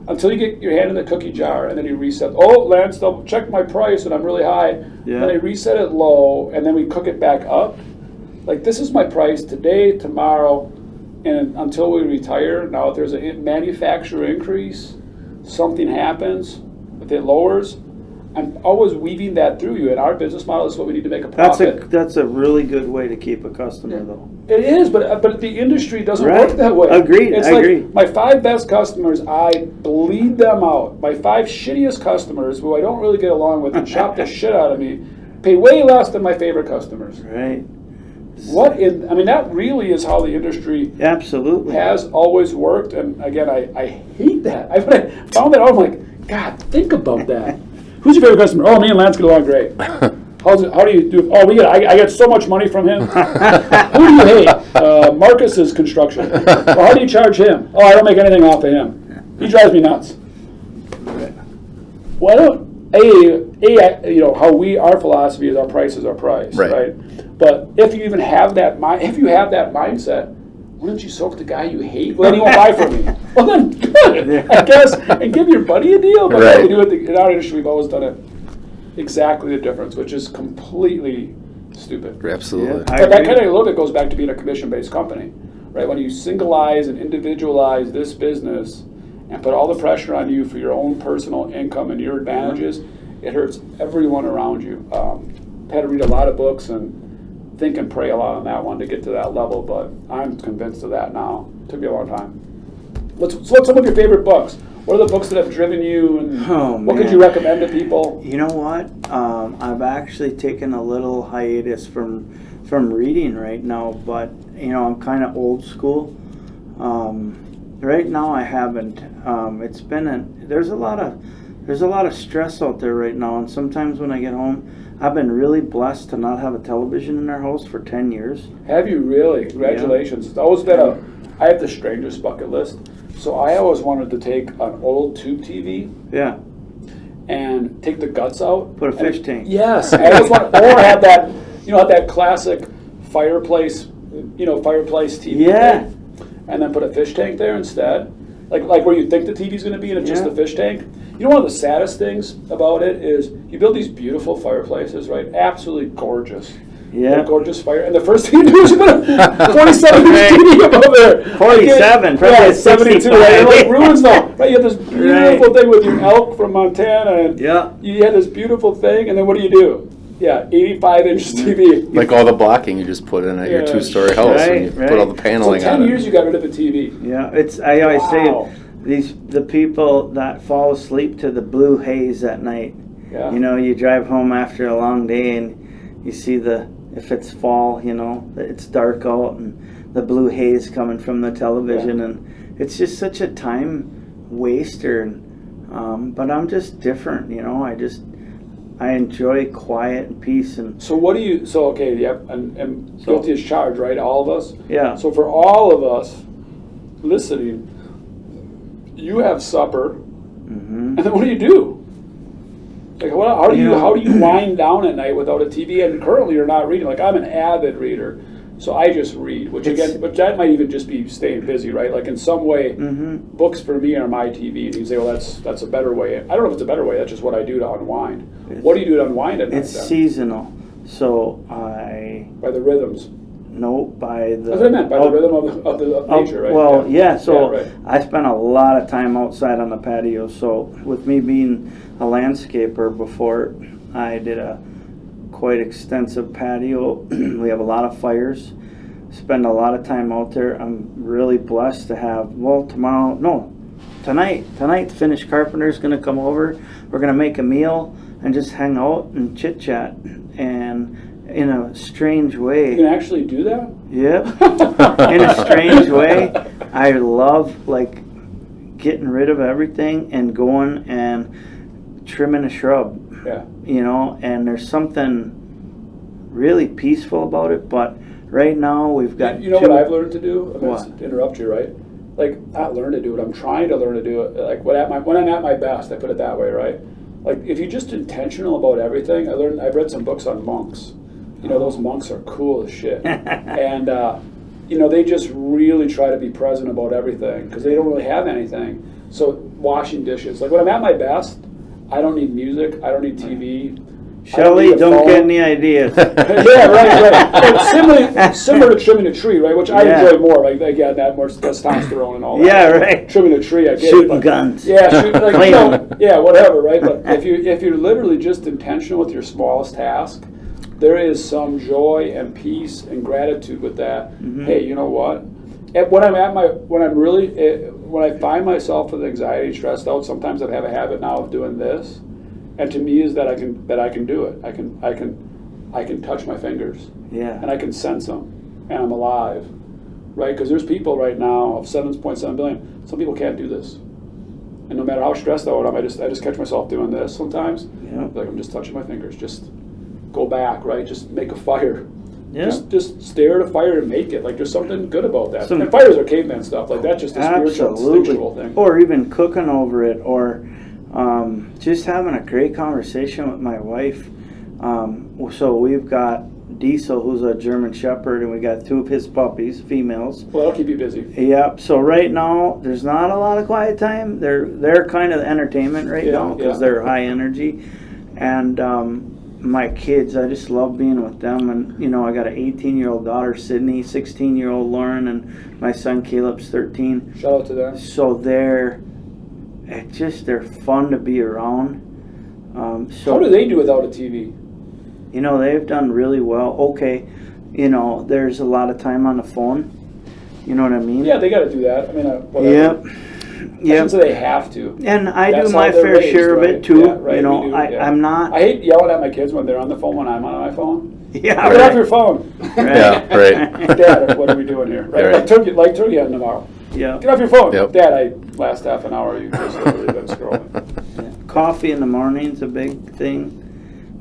Until you get your hand in the cookie jar and then you reset. Oh, Lance, they'll check my price and I'm really high. Yeah. Then they reset it low and then we cook it back up. Like this is my price today, tomorrow, and until we retire. Now if there's a manufacturer increase, something happens, if it lowers, I'm always weaving that through you. And our business model is what we need to make a profit. That's a really good way to keep a customer though. It is, but the industry doesn't Right. work that way. Agreed, It's I like agree. my 5 best customers, I bleed them out. My 5 shittiest customers, who I don't really get along with and chop the shit out of me, pay way less than my favorite customers. Right. That really is how the industry Absolutely. has always worked. And again, I hate that. When I found that out, I'm like, God, think about that. Who's your favorite customer? Oh, me and Lance get along great. How do you do? Oh, I get so much money from him. Who do you hate? Marcus's construction. Well, how do you charge him? Oh, I don't make anything off of him. He drives me nuts. Why don't our philosophy is our price is our price, right? But if you even have that mindset, why don't you soak the guy you hate? Well, then he won't buy from me. Well, then good, I guess, and give your buddy a deal. But right. We do it in our industry. We've always done it exactly the difference, which is completely stupid. Absolutely. But that kind of a little bit goes back to being a commission-based company, right? When you singleize and individualize this business and put all the pressure on you for your own personal income and your advantages, it hurts everyone around you. Had to read a lot of books and think and pray a lot on that one to get to that level, but I'm convinced of that now. It took me a long time. What's some of your favorite books? What are the books that have driven you, and what could you recommend to people? You know what? I've actually taken a little hiatus from reading right now, but I'm kind of old school. Right now I haven't. It's been there's a lot of stress out there right now, and sometimes when I get home, I've been really blessed to not have a television in our house for 10 years. Have you really? Congratulations. Yeah. It's always been I have the strangest bucket list. So I always wanted to take an old tube TV. Yeah. And take the guts out. Put a fish tank. Yes. I always wanted, or have that, have that classic fireplace TV. Yeah. Thing, and then put a fish tank there instead. Like where you think the TV's going to be and it's just the fish tank. One of the saddest things about it is you build these beautiful fireplaces, right? Absolutely gorgeous. Yeah. Gorgeous fire. And the first thing you do is you put a 47-inch TV above there. 47, probably 72. Right? It like ruins though. Right? You have this beautiful thing with your elk from Montana, and you had this beautiful thing, and then what do? Yeah, 85-inch TV. Like all the blocking you just put in at your two-story house, and you put all the paneling on it. 10 years you got rid of the TV. Yeah, I always say the people that fall asleep to the blue haze at night. Yeah. You drive home after a long day and you see if it's fall, it's dark out and the blue haze coming from the television, and it's just such a time waster. But I'm just different, I enjoy quiet and peace. And so what do you? So okay, and guilty as charged, right? All of us. Yeah. So for all of us listening, you have supper, and then what do? Like, how do you wind down at night without a TV? And currently, you're not reading. Like, I'm an avid reader, so I just read. But that might even just be staying busy, right? Like in some way, books for me are my TV. And you say, well, that's a better way. I don't know if it's a better way. That's just what I do to unwind. What do you do to unwind at night? It's seasonal, so by the rhythms. No, by the. That's what I meant, by the rhythm of nature, right? Well, so I spent a lot of time outside on the patio. So with me being a landscaper before, I did a quite extensive patio. We have a lot of fires. Spend a lot of time out there. I'm really blessed to have. Tonight, the finished carpenter's going to come over. We're going to make a meal and just hang out and chit chat and. In a strange way. You can actually do that? Yep. In a strange way. I love getting rid of everything and going and trimming a shrub. Yeah. And there's something really peaceful about it, but right now we've got what I've learned to do? I'm going to interrupt you, right? Like, not learn to do it, I'm trying to learn to do it. Like when I'm at my best, I put it that way, right? Like if you're just intentional about everything, I've read some books on monks. Those monks are cool as shit. And, they just really try to be present about everything because they don't really have anything. So washing dishes. Like when I'm at my best, I don't need music. I don't need TV. Shelley, don't get any ideas. Yeah, right. But similar to trimming a tree, right? Which I enjoy more. Like again, that more testosterone and all that. Yeah, right. Trimming a tree, I get shooting guns. Yeah, whatever, right? But if you're literally just intentional with your smallest task, there is some joy and peace and gratitude with that. Hey, you know what? When I find myself with anxiety, stressed out, sometimes I have a habit now of doing this, and to me is that I can do it. I can touch my fingers, and I can sense them, and I'm alive, right? Because there's people right now of 7.7 billion. Some people can't do this. And no matter how stressed out I am, I just catch myself doing this sometimes. Yeah. Like I'm just touching my fingers. Just go back, right? Just make a fire. Yeah. Just stare at a fire and make it. Like there's something good about that. Some- and fires are caveman stuff. Like that's just a spiritual, instinctual thing. Or even cooking over it, or just having a great conversation with my wife. So we've got Diesel, who's a German Shepherd, and we got 2 of his puppies, females. Well, that'll keep you busy. Yep. So right now, there's not a lot of quiet time. They're kind of the entertainment right now because they're high energy, and my kids, I just love being with them. And you know, I got an 18-year-old daughter, Sydney, 16-year-old Lauren, and my son Caleb's 13. Shout out to them. So they're fun to be around. So How do they do without a TV? you know, they've done really well. Okay, you know, there's a lot of time on the phone. You know what I mean? Yeah, they got to do that. I mean, whatever. Yep. I Yep. shouldn't say they have to. And I That's do my how they're fair raised, share of right? it too. Yeah, right, You know, we do, I'm not. I hate yelling at my kids when they're on the phone when I'm on my phone. Yeah. Get Right. off your phone. Yeah, right. Dad, what are we doing here? Right? Right. Like turkey on tomorrow. Yeah. Get off your phone. Yep. Dad, last half an hour you just literally been scrolling. Coffee in the morning's a big thing,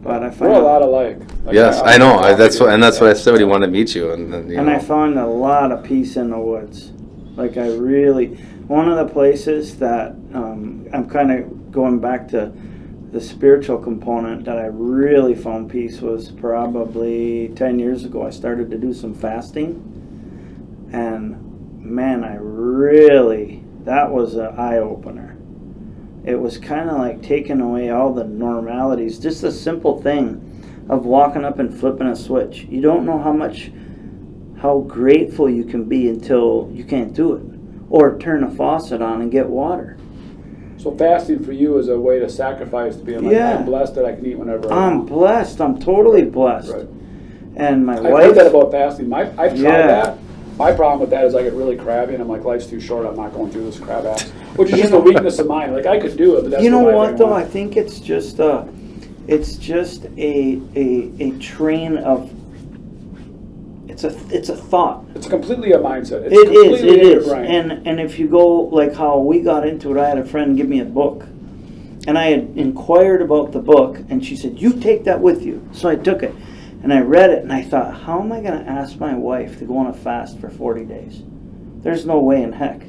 but I find We're a lot alike. Like, Yes, I know. That's what I I said when he wanted to meet you, and then, you and know. I found a lot of peace in the woods. Like I really, one of the places that I'm kind of going back to the spiritual component that I really found peace was probably 10 years ago. I started to do some fasting, and man, that was an eye-opener. It was kind of like taking away all the normalities, just a simple thing of walking up and flipping a switch. You don't know how grateful you can be until you can't do it, or turn a faucet on and get water. So fasting for you is a way to sacrifice, to be like, Yeah. I'm blessed that I can eat whenever I I'm want. blessed. I'm totally blessed. Right. And my I've wife. heard that about fasting. I've tried Yeah. that. My problem with that is I get really crabby, and I'm like, life's too short. I'm not going through this crab ass, which is just a weakness of mine. Like I could do it, but that's You know my what brain though? I wants. think it's just a train of. It's a thought. It's completely a mindset. It's It completely in your is. brain. And if you go like how we got into it, I had a friend give me a book, and I had inquired about the book, and she said, "You take that with you." So I took it, and I read it, and I thought, how am I going to ask my wife to go on a fast for 40 days? There's no way in heck.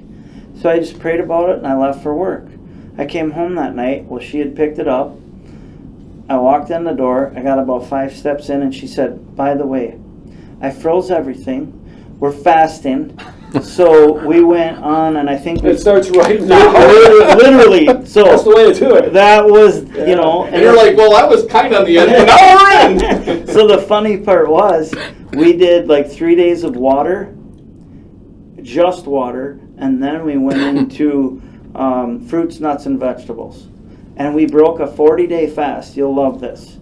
So I just prayed about it, and I left for work. I came home that night. Well, she had picked it up. I walked in the door. I got about 5 steps in, and she said, "By the way, I froze everything. We're fasting." So we went on, and I think It starts right now. literally. So That's the way to do it. that was, Yeah. you know. And you're like, well, that was kind of on the end, but now we're in. So the funny part was, we did like 3 days of water, just water, and then we went into fruits, nuts, and vegetables. And we broke a 40-day fast. You'll love this.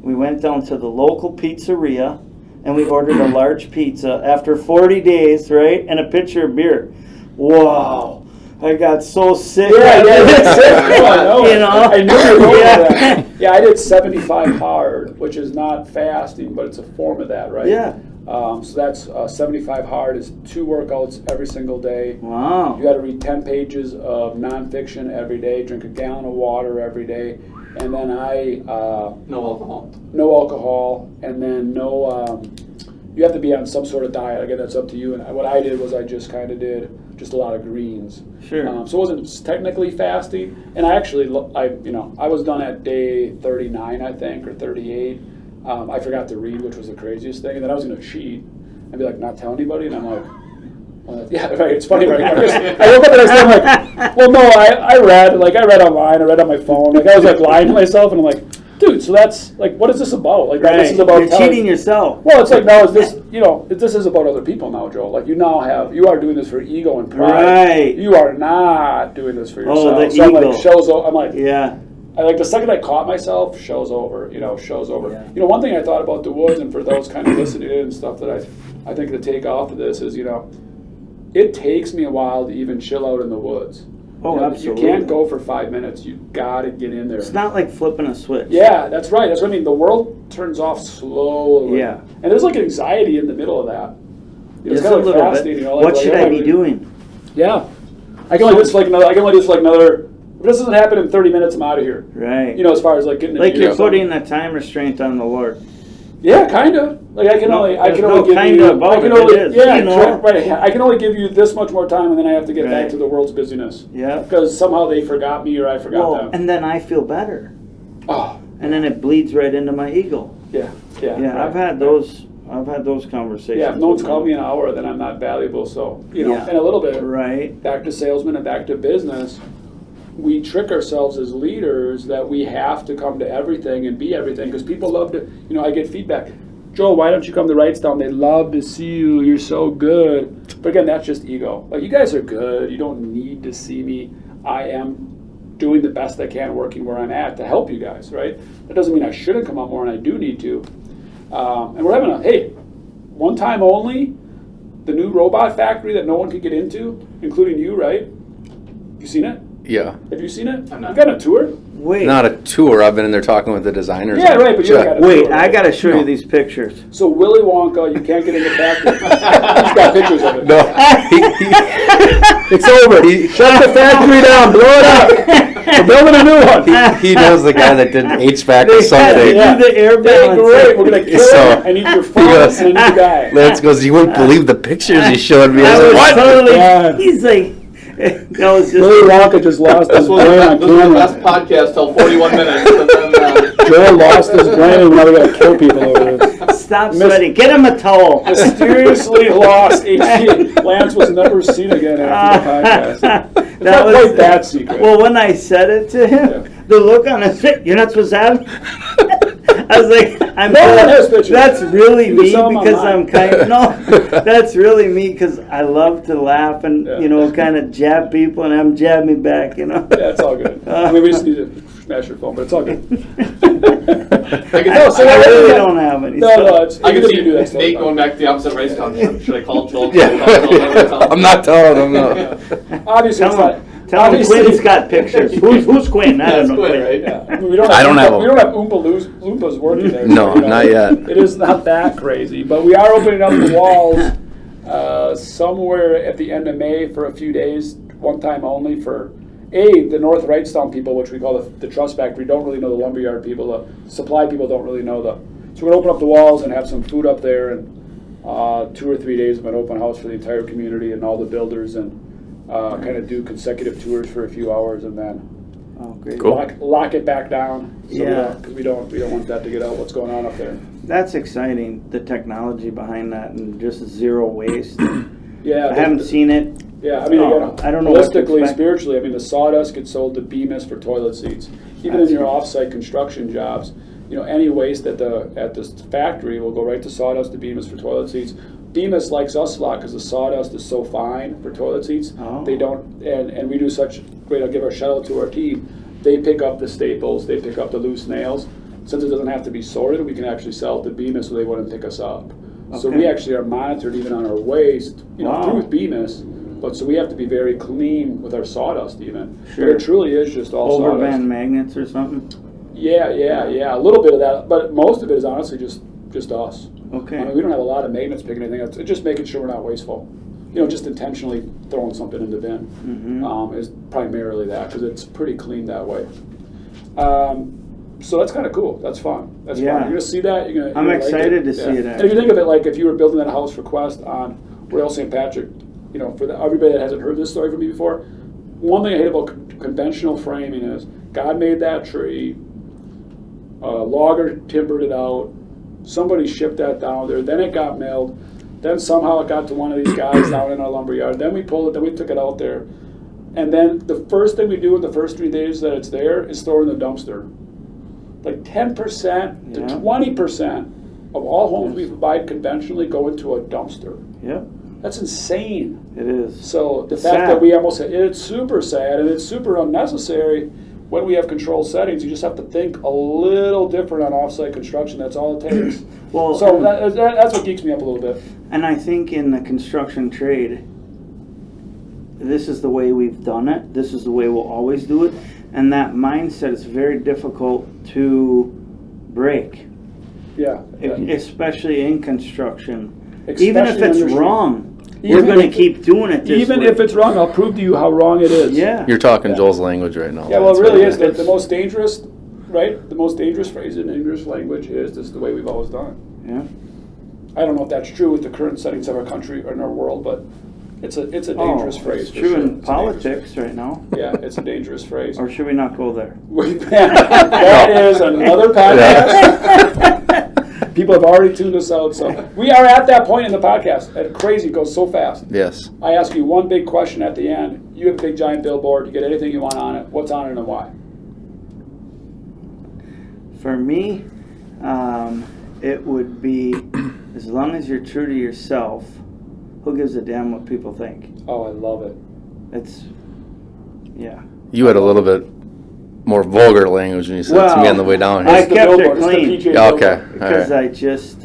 We went down to the local pizzeria, and we ordered a large pizza after 40 days, right? And a pitcher of beer. Wow. I got so sick. Yeah, that's it. No, I know. You know? I knew you were going Yeah. with that. Yeah, I did 75 hard, which is not fasting, but it's a form of that, right? Yeah. So that's 75 hard is 2 workouts every single day. Wow. You got to read 10 pages of nonfiction every day, drink a gallon of water every day, and then No alcohol. no alcohol, and then no. You have to be on some sort of diet. Again, that's up to you. And what I did was I just kind of did just a lot of greens. Sure. So it wasn't technically fasting, and I actually, I was done at day 39, I think, or 38. I forgot to read, which was the craziest thing, and then I was going to cheat and be like, not tell anybody, and I'm like, well, yeah, right. It's funny, right? I woke up the next day, I'm like, well, no, I read online, I read on my phone, like I was like lying to myself, and I'm like, dude, so that's like, what is this about? Like, Right. this is about You're telling- cheating yourself. Well, it's like now is this, this is about other people now, Joel. Like you are doing this for ego and pride. Right. You are not doing this for yourself. Oh, the so I'm ego. like, show's over. I'm like, Yeah. I like the second I caught myself, show's over. Show's over. Yeah. One thing I thought about the woods, and for those kind of listening in and stuff that I think to take off of this is, it takes me a while to even chill out in the woods. Oh, You absolutely. can't go for 5 minutes. You gotta get in there. It's not like flipping a switch. Yeah, that's right. That's what I mean. The world turns off slowly. Yeah. And there's like anxiety in the middle of that. It's Just kind a of little like fasting, bit. like, What should oh I my be God. doing? Yeah. I can only do this for like another If this doesn't happen in 30 minutes, I'm out of here. Right. You know, as far as like getting like into you're something. putting a time restraint on the Lord. Yeah, kind of. Like I can No, only there's give no you. kinda about I can it, only, it is, yeah, you know? correct, right. I can only give you this much more time, and then I have to get back Right. to the world's busyness. Yeah. Because somehow they forgot me or I forgot Well, them. and then I feel better. Oh, And then it bleeds right into my ego. yeah, yeah. Yeah, right, I've had those conversations. Yeah, if no one's with called them. me an hour, then I'm not valuable. So Yeah. and a little bit Right. back to salesmen and back to business. We trick ourselves as leaders that we have to come to everything and be everything because people love to. I get feedback. Joel, why don't you come to Wrightstown? They love to see you. You're so good. But again, that's just ego. Like, you guys are good. You don't need to see me. I am doing the best I can working where I'm at to help you guys, right? That doesn't mean I shouldn't come out more, and I do need to. And we're having one time only, the new robot factory that no one could get into, including you, right? You seen it? Yeah. Have you seen it? I'm not. You got a tour? Wait. Not a tour. I've been in there talking with the designers. Yeah, right, but you got a Wait, tour, I right? gotta show No. you these pictures. So Willy Wonka, you can't get in the factory. He's got pictures of it. No. It's over. Shut the factory down. Blow it up. We're building a new one. He knows the guy that did HVAC or They had to something. do the air Hey, balance. great. We're gonna kill So- him. I need your He phone goes- and a new guy. Lance goes, you wouldn't believe the pictures he showed me. I I was was like, what? totally. Yeah. He's like, that was just. Willy Wonka just lost his This was, brain on this was the best camera. podcast till 41 minutes. And then, Joel lost his brain and now we gotta kill people over this. Stop sweating. Get him a towel. Mysteriously lost HD. Lance was never seen again after the podcast. It's not quite that secret. Well, when I said it to him, Yeah. the look on his face, you're not supposed to have. I was like, I'm. No one has pictures. That's really You can me sell 'em because online. I'm kind. No, that's really me because I love to laugh and Yeah. kind of jab people and have them jab me back. Yeah, it's all good. I mean, we just need to smash your phone, but it's all good. I can, No, so I really yeah. don't have any. No, so- it's I can good see to do that stuff. Nate going back to the opposite race town. Should I call Joel? Yeah. I'm not telling him, no. Obviously, it's not. Tell him obviously- Quinn's got pictures. Who's Quinn? I That's don't know. Quinn, right? Yeah. I mean, we don't I don't have we them. don't have Loompas working there. No, so, not yet. It is not that crazy, but we are opening up the walls somewhere at the end of May for a few days, one time only for the North Wrightstown people, which we call the Trust Factory, don't really know the lumberyard people. The supply people don't really know So we're gonna open up the walls and have some food up there, and 2 or 3 days of an open house for the entire community and all the builders, and kind of do consecutive tours for a few hours, and then Oh, great. Cool. lock it back down. So Yeah. because we don't want that to get out. What's going on up there? That's exciting. The technology behind that and just zero waste. Yeah, I haven't seen it. Yeah, I mean, Oh, again, I don't know what to holistically, expect. spiritually, I mean, the sawdust gets sold to Bemis for toilet seats. Even That's in your good. off-site construction jobs, any waste at this factory will go right to sawdust to Bemis for toilet seats. Bemis likes us a lot because the sawdust is so fine for toilet seats. Oh. They don't, and we do such great. I'll give our shout out to our team. They pick up the staples, they pick up the loose nails. Since it doesn't have to be sorted, we can actually sell it to Bemis so they wouldn't pick us up. So Okay. we actually are monitored even on our waste, Wow. through Bemis. But so we have to be very clean with our sawdust even. Sure. But it truly is just all sawdust. Overband magnets or something. Yeah, a little bit of that, but most of it is honestly just us. Okay. I mean, we don't have a lot of magnets picking anything up. It's just making sure we're not wasteful. Just intentionally throwing something in the bin is primarily that, because it's pretty clean that way. So that's kind of cool. That's fun. That's Yeah. fun. You're gonna see that. You're I'm gonna excited to like it. see it, And if you think of it, like if you were building that house for Quest on Rail St. Patrick, for everybody that hasn't heard this story from me before, one thing I hate about conventional framing is God made that tree, logger timbered it out, somebody shipped that down there, then it got milled, then somehow it got to one of these guys down in our lumber yard, then we pulled it, then we took it out there, and then the first thing we do in the first 3 days that it's there is throw it in the dumpster. Like 10% to Yeah. 20% of all homes we provide conventionally go into a dumpster. Yep, That's insane. it is. So the fact Sad. that we almost, it's super sad and it's super unnecessary when we have control settings. You just have to think a little different on offsite construction. That's all it takes. Well, So that's what geeks me up a little bit. And I think in the construction trade, this is the way we've done it. This is the way we'll always do it. And that mindset is very difficult to break, Yeah. especially in construction. Especially Even if it's when you're- wrong. we're going to keep doing it this Even way. if it's wrong, I'll prove to you how wrong it is. Yeah. You're talking Joel's language right now. Yeah, well, it That's really what is. The most dangerous, right? The most dangerous phrase in English language is this is the way we've always done it. Yeah. I don't know if that's true with the current settings of our country or in our world, but it's a dangerous phrase. It's for true sure. in It's a dangerous politics right now. phrase. Yeah, it's a dangerous phrase. Or should we not go there? That is another podcast. People have already tuned us out, so we are at that point in the podcast. It's crazy, it goes so fast. Yes. I ask you one big question at the end. You have a big giant billboard. You get anything you want on it. What's on it and why? For me, it would be, as long as you're true to yourself, who gives a damn what people think? Oh, I love it. It's, yeah. You had a little bit more vulgar language when you said it to me on the way down I here. It's the kept it billboard. It's the clean. PJ Yeah, okay. billboard. Because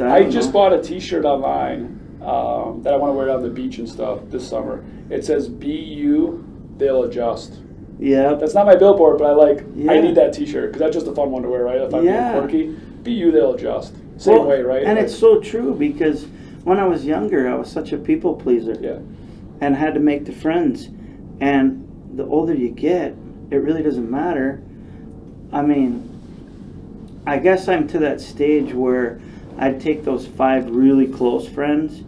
All right. I I just bought a T-shirt online that I want to wear on the beach and stuff this summer. It says "Be you, they'll adjust." Yeah. That's not my billboard, but I Yeah. need that T-shirt because that's just a fun one to wear, right? If I'm Yeah. being quirky, "Be you, they'll adjust." Same way, right? And Like, it's so true because when I was younger, I was such a people pleaser. yeah, And had to make the friends. And the older you get, it really doesn't matter. I mean, I guess I'm to that stage where I'd take those 5 really close friends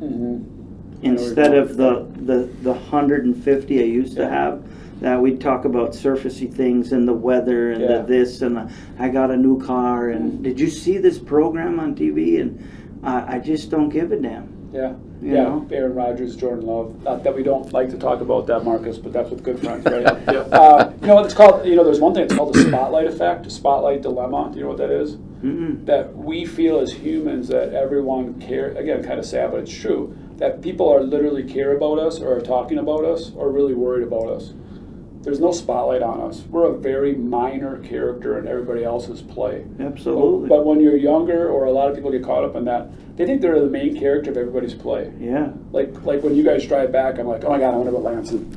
instead of the 150 I used to Yeah. have. That we'd talk about surfacey things and the weather and Yeah. the this and the, I got a new car and did you see this program on TV? And I just don't give a damn. yeah, You yeah. know? Aaron Rodgers, Jordan Love. Not that we don't like to talk about that, Marcus, but that's with good friends, right? You know what it's called? You know, there's one thing. It's called the spotlight effect, spotlight dilemma. Do you know what that is? Mm-mm. That we feel as humans that everyone care. Again, kind of sad, but it's true. That people are literally care about us or are talking about us or really worried about us. There's no spotlight on us. We're a very minor character in everybody else's play. Absolutely. But when you're younger, or a lot of people get caught up in that, they think they're the main character of everybody's play. Yeah. Like when you guys drive back, I'm like, oh my God, I wonder what Lance and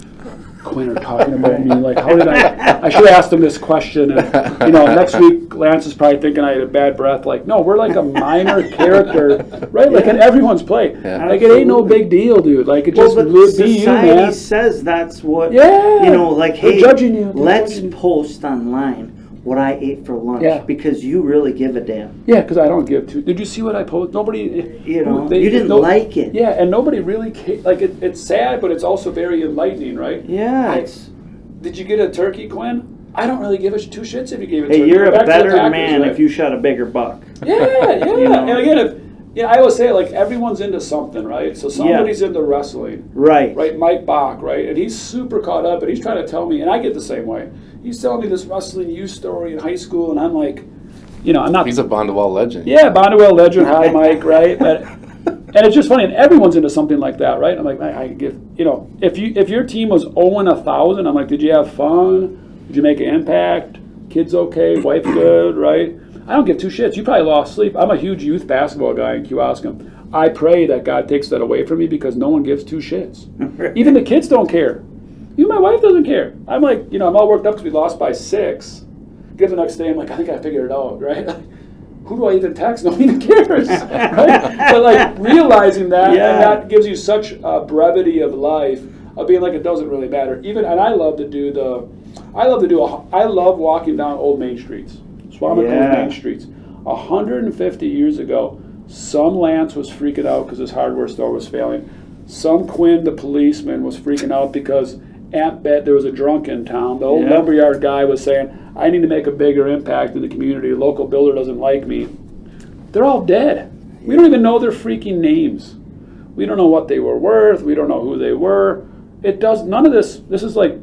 Quinn are talking about me. Like, how did I should have asked them this question. And, you know, next week, Lance is probably thinking I had a bad breath. Like, no, we're like a minor character, right? Like in everyone's play. Yeah. Like, it ain't no big deal, dude. Like, it just Well, but be you, society man. says that's what, Yeah. you know, like, They're hey, judging you. They're let's judging you. post online what I ate for lunch Yeah. because you really give a damn. Yeah, because I don't give two. Did you see what I posted? Nobody, You know, you didn't like it. Yeah, and nobody really like it. It's sad, but it's also very enlightening, right? Yeah, It's, did you get a turkey, Quinn? I don't really give a 2 shits if you gave it. hey, turkey. you're a Back to the better Packers, man right? if you shot a bigger buck. Yeah, yeah. You know? And again, I always say like everyone's into something, right? So somebody's into wrestling, Right. right? Mike Bach, right? And he's super caught up, and he's trying to tell me, and I get the same way. He's telling me this wrestling youth story in high school, and I'm like, you know, I'm not. He's a Bondwell legend. Yeah, Bondwell legend. Hi, Mike. Right, and it's just funny, and everyone's into something like that, right? I'm like, I give, you know, if your team was 0-1,000, I'm like, did you have fun? Did you make an impact? Kids okay? Wife good? Right? I don't give 2 shits. You probably lost sleep. I'm a huge youth basketball guy in Kewaskum. I pray that God takes that away from me because no one gives 2 shits. Even the kids don't care. Even my wife doesn't care. I'm like, you know, I'm all worked up because we lost by 6. Get the next day, I'm like, I think I figured it out, right? Who do I even text? Nobody even cares, right? But like realizing that, Yeah. and that gives you such a brevity of life of being like it doesn't really matter. Even, and I love walking down old main streets, Swampscott Yeah. main streets. 150 years ago, some Lance was freaking out because his hardware store was failing. Some Quinn, the policeman, was freaking out because Aunt Bet, there was a drunk in town. The old Yeah. lumberyard guy was saying, I need to make a bigger impact in the community. The local builder doesn't like me. They're all dead. We don't even know their freaking names. We don't know what they were worth. We don't know who they were. None of this is like,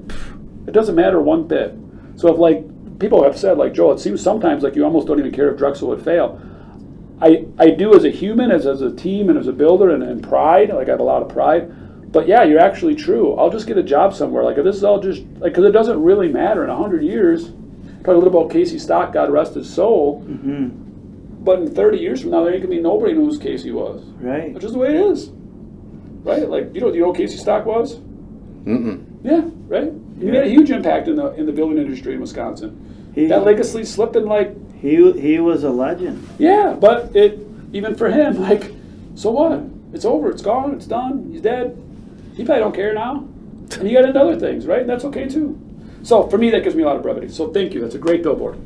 it doesn't matter one bit. So if like, people have said like, Joel, it seems sometimes like you almost don't even care if Drexel would fail. I do as a human, as a team, and as a builder, and pride. Like I have a lot of pride. But yeah, you're actually true. I'll just get a job somewhere. Like if this is all just like, because it doesn't really matter in 100 years. Probably a little about Casey Stock, God rest his soul. Mm-hmm. But in 30 years from now, there ain't gonna be nobody knows who Casey was. Right. Which is the way it is, right? Like you know who Casey Stock was? Mm-mm. Yeah, right. He made a huge impact in the building industry in Wisconsin. That legacy slipping like. He was a legend. Yeah, but it even for him like, so what? It's over. It's gone. It's done. He's dead. He probably don't care now. And you got into other things, right? And that's okay too. So for me, that gives me a lot of brevity. So thank you. That's a great billboard.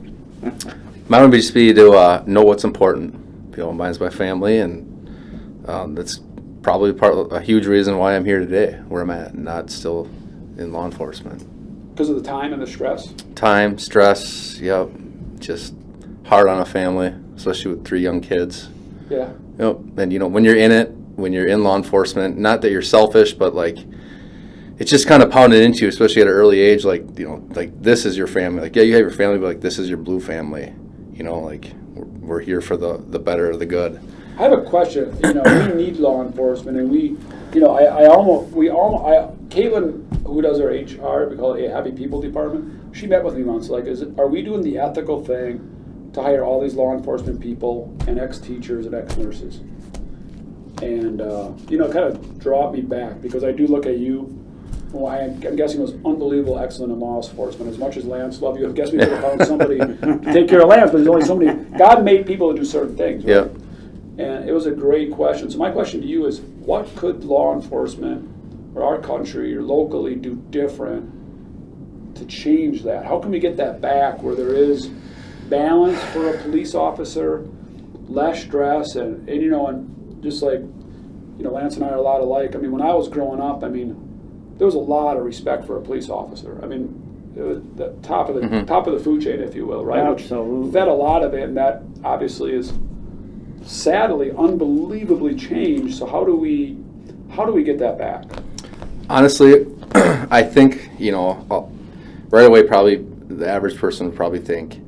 Mine would just be to know what's important. Mine's my family, and that's probably a huge reason why I'm here today, where I'm at, not still in law enforcement. Because of the time and the stress? Time, stress, yep. Just hard on a family, especially with 3 young kids. Yeah. Yep. And when you're in it, when you're in law enforcement, not that you're selfish, but like it's just kind of pounded into you, especially at an early age. Like like this is your family. Like you have your family, but like this is your blue family. Like we're here for the better or the good. I have a question. We need law enforcement, and Caitlin, who does our HR, we call it a Happy People Department. She met with me once. Like, are we doing the ethical thing to hire all these law enforcement people and ex-teachers and ex-nurses? And kind of draw me back, because I do look at you. Well, I'm guessing was unbelievable, excellent in law enforcement. As much as Lance loved you, I guess we could have found somebody to take care of Lance, but there's only so many. God made people to do certain things, right? Yeah. And it was a great question. So my question to you is, what could law enforcement or our country or locally do different to change that? How can we get that back where there is balance for a police officer, less stress, and just like, Lance and I are a lot alike. I mean, when I was growing up, there was a lot of respect for a police officer. It was the top of the food chain, if you will, right? Absolutely. Which fed a lot of it, and that obviously is sadly unbelievably changed. So how do we get that back? Honestly, I think right away probably the average person would probably think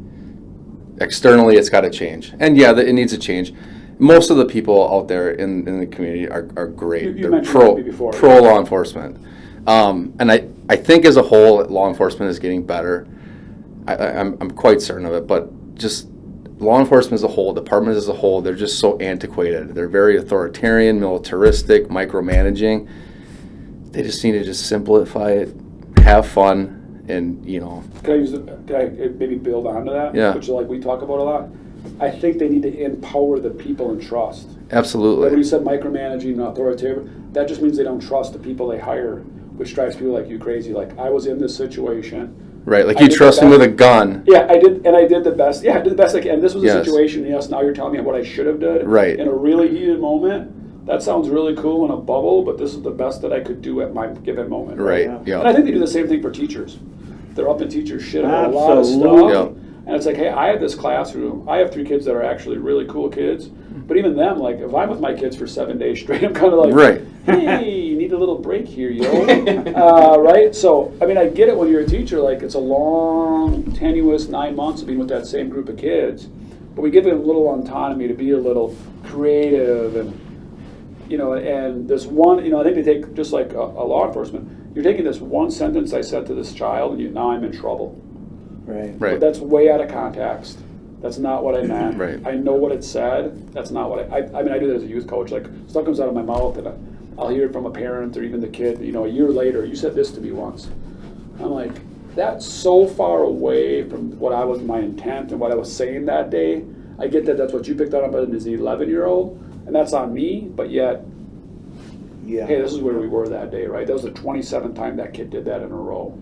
externally it's got to change, and yeah, it needs to change. Most of the people out there in the community are great. You They're mentioned pro law enforcement. And I think as a whole, law enforcement is getting better. I'm quite certain of it, but just law enforcement as a whole, departments as a whole, they're just so antiquated. They're very authoritarian, militaristic, micromanaging. They just need to just simplify it, have fun, and Can I maybe build onto that? Yeah. Which we talk about a lot. I think they need to empower the people and trust. Absolutely. Like when you said micromanaging and authoritarian, that just means they don't trust the people they hire, which drives people like you crazy. Like, I was in this situation. Right, like you trust me with a gun. Yeah, I did the best. Yeah, I did the best I can. And this was a Yes. situation. Yes, now you're telling me what I should have done. Right. In a really heated moment. That sounds really cool in a bubble, but this is the best that I could do at my given moment. Right, Yeah. yeah. And I think they do the same thing for teachers. They're up in teachers' shit about a lot of Absolutely. stuff. Yep. And it's like, hey, I have this classroom. I have 3 kids that are actually really cool kids. But even them, like, if I'm with my kids for 7 days straight, I'm kind of like, Right. hey, you need a little break here, yo. Right? So, I get it when you're a teacher. Like, it's a long, tenuous 9 months of being with that same group of kids. But we give them a little autonomy to be a little creative and, and this one, I think they take, just like a law enforcement, you're taking this one sentence I said to this child, and now I'm in trouble. Right. Right. But that's way out of context. That's not what I meant. Right. I know what it said. That's not what I do that as a youth coach. Like, stuff comes out of my mouth, and I'll hear it from a parent or even the kid. A year later, you said this to me once. I'm like, that's so far away from what I was my intent and what I was saying that day. I get that that's what you picked up on as an 11-year-old, and that's on me. But yet, Yeah. hey, this is where we were that day, right? That was the 27th time that kid did that in a row.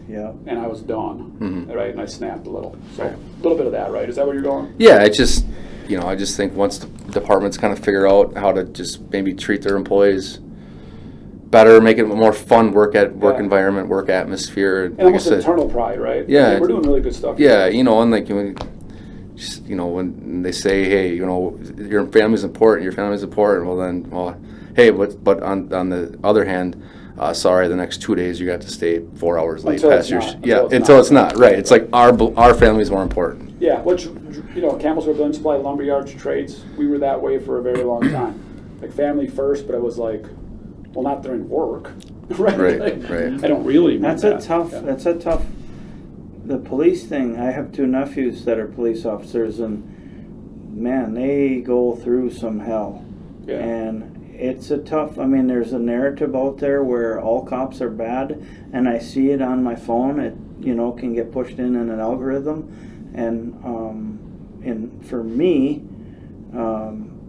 Yeah. And I was done, Mhm. right? And I snapped a little. So Right. a little bit of that, right? Is that where you're going? Yeah, I just think once the departments kind of figure out how to just maybe treat their employees better, make it a more fun work environment, work atmosphere. And like I almost said, internal pride, right? Yeah. Hey, we're doing really good stuff. yeah, and like when they say, hey, your family's important, well, hey, but on the other hand, sorry, the next 2 days you got to stay 4 hours late Until past it's your not. until it's not right. It's like our family's more important. Yeah, which, Campbellsburg Building Supply, lumberyards, trades, we were that way for a very long time. Like, family first, but it was like, well, not during work. right? Right, Like, right. I don't really mean That's that. a tough. Yeah. That's a tough. The police thing. I have 2 nephews that are police officers, and man, they go through some hell. Yeah. And it's a tough. There's a narrative out there where all cops are bad, and I see it on my phone. It can get pushed in an algorithm, and for me,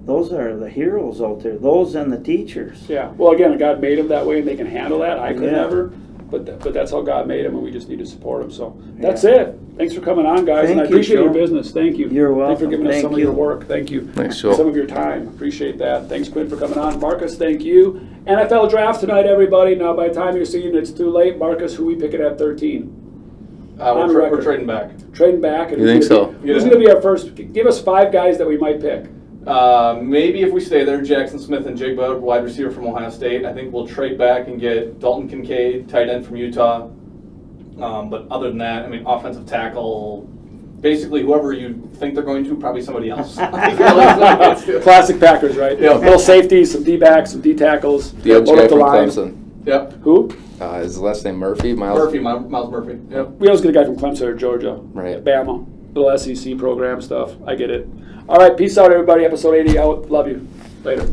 those are the heroes out there. Those and the teachers. Yeah. Well, again, God made them that way, and they can handle that. I could Yeah. never, but that's how God made them, and we just need to support them. So that's Yeah. it. Thanks for coming on, guys, and I Thank you, appreciate your Joe. business. Thank you. You're Thanks for welcome. giving us Thank some of you. your work. Thank you. Thanks, Joe. Some of your time. Appreciate that. Thanks, Quinn, for coming on. Marcus, thank you. NFL draft tonight, everybody. Now, by the time you're seeing it, it's too late. Marcus, who we picking at 13? On We're record. trading back. Trading back. And You who's think gonna be- so? Who's Yeah. going to be our first? Give us 5 guys that we might pick. Maybe if we stay there, Jackson Smith and Jake Budd, wide receiver from Ohio State. I think we'll trade back and get Dalton Kincaid, tight end from Utah. But other than that, I mean, offensive tackle, basically whoever you think they're going to, probably somebody else. Classic Packers, right? Yeah. Little safeties, some D-backs, some D-tackles. The other load guy up the from line. Clemson. Yep. Who? Is his last name Murphy? Miles? Murphy, Miles Murphy. Yep. We always get a guy from Clemson or Georgia. Right. Bama. Little SEC program stuff. I get it. All right, peace out, everybody. Episode 80 out. Love you. Later.